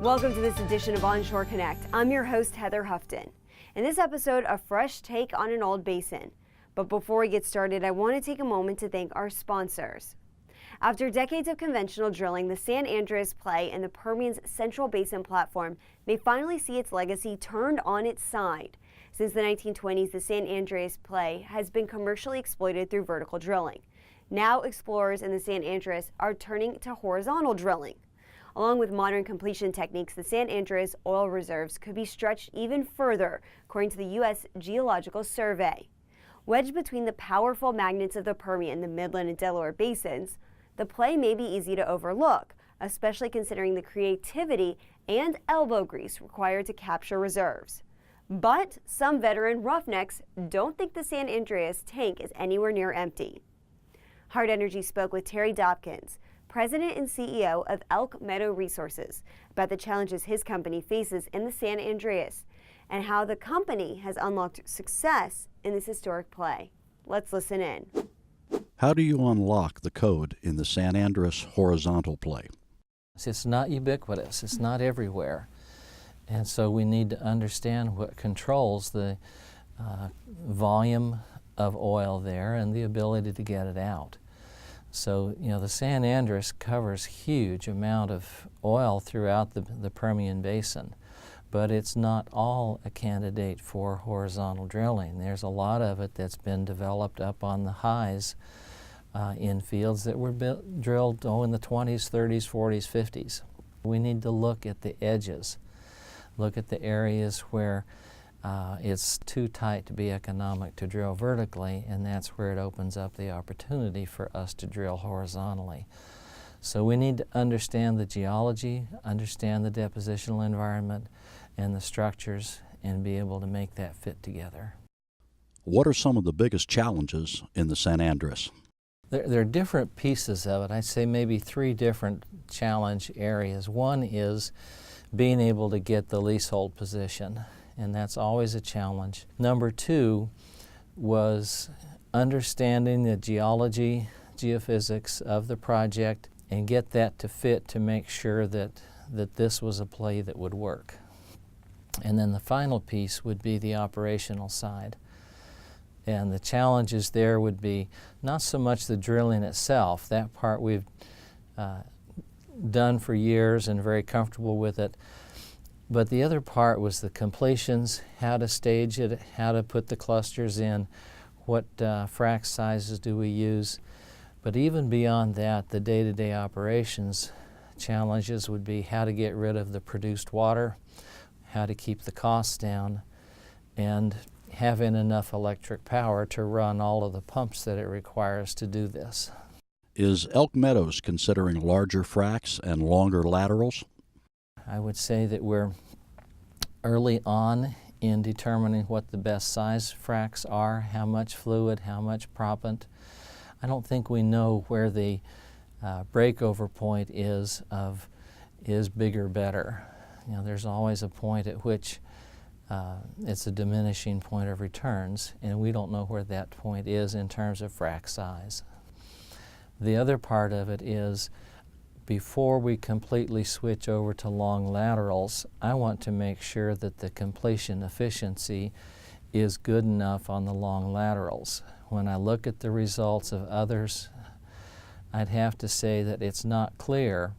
Welcome to this edition of Onshore Connect. I'm your host, Heather Houghton. In this episode, a fresh take on an old basin. But before we get started, I want to take a moment to thank our sponsors. After decades of conventional drilling, the San Andreas play and the Permian's Central Basin platform may finally see its legacy turned on its side. Since the 1920s, the San Andreas play has been commercially exploited through vertical drilling. Now explorers in the San Andreas are turning to horizontal drilling. Along with modern completion techniques, the San Andreas oil reserves could be stretched even further, according to the U.S. Geological Survey. Wedged between the powerful magnets of the Permian, the Midland and Delaware basins, the play may be easy to overlook, especially considering the creativity and elbow grease required to capture reserves. But some veteran roughnecks don't think the San Andreas tank is anywhere near empty. HARTENERGY spoke with Terry Dobkins, President and CEO of Elk Meadows Resources, about the challenges his company faces in the San Andreas and how the company has unlocked success in this historic play. Let's listen in. How do you unlock the code in the San Andreas horizontal play? It's not ubiquitous. It's not everywhere. And so we need to understand what controls the volume of oil there and the ability to get it out. So, the San Andreas covers huge amount of oil throughout the Permian Basin, but it's not all a candidate for horizontal drilling. There's a lot of it that's been developed up on the highs in fields that were drilled in the 20s, 30s, 40s, 50s. We need to look at the edges, look at the areas where it's too tight to be economic to drill vertically, and that's where it opens up the opportunity for us to drill horizontally. So we need to understand the geology, understand the depositional environment and the structures, and be able to make that fit together. What are some of the biggest challenges in the San Andreas? There are different pieces of it. I'd say maybe three different challenge areas. One is being able to get the leasehold position, and that's always a challenge. Number two was understanding the geology, geophysics of the project and get that to fit to make sure that this was a play that would work. And then the final piece would be the operational side. And the challenges there would be not so much the drilling itself. That part we've done for years and very comfortable with it. But the other part was the completions, how to stage it, how to put the clusters in, what frac sizes do we use. But even beyond that, the day-to-day operations challenges would be how to get rid of the produced water, how to keep the costs down, and having enough electric power to run all of the pumps that it requires to do this. Is Elk Meadows considering larger fracks and longer laterals? I would say that we're early on in determining what the best size fracks are, how much fluid, how much proppant. I don't think we know where the breakover point is bigger better. There's always a point at which it's a diminishing point of returns, and we don't know where that point is in terms of frac size. The other part of it is, before we completely switch over to long laterals, I want to make sure that the completion efficiency is good enough on the long laterals. When I look at the results of others, I'd have to say that it's not clear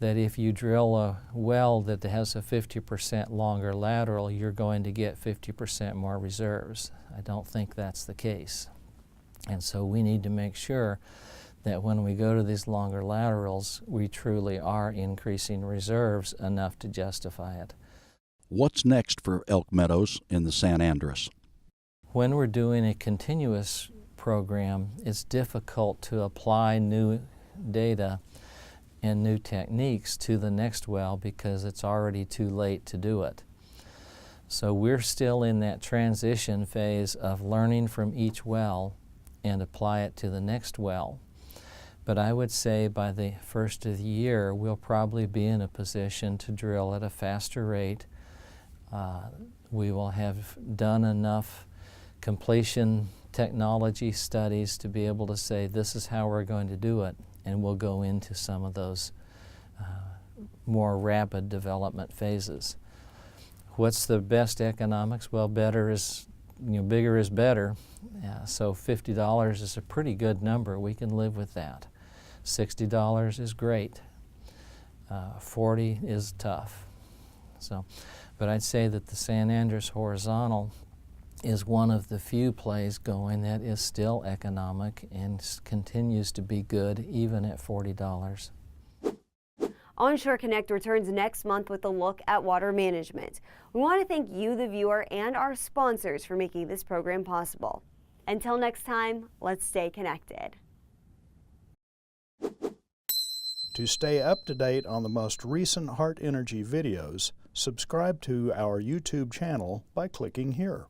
that if you drill a well that has a 50% longer lateral, you're going to get 50% more reserves. I don't think that's the case. And so we need to make sure that when we go to these longer laterals, we truly are increasing reserves enough to justify it. What's next for Elk Meadows in the San Andreas? When we're doing a continuous program, it's difficult to apply new data and new techniques to the next well because it's already too late to do it. So we're still in that transition phase of learning from each well and apply it to the next well. But I would say by the first of the year, we'll probably be in a position to drill at a faster rate. We will have done enough completion technology studies to be able to say this is how we're going to do it, and we'll go into some of those more rapid development phases. What's the best economics? Well, bigger is better. So $50 is a pretty good number. We can live with that. $60 is great. 40 is tough. But I'd say that the San Andres horizontal is one of the few plays going that is still economic and continues to be good even at $40. Onshore Connect returns next month with a look at water management. We want to thank you, the viewer, and our sponsors for making this program possible. Until next time, let's stay connected. To stay up to date on the most recent HARTENERGY videos, subscribe to our YouTube channel by clicking here.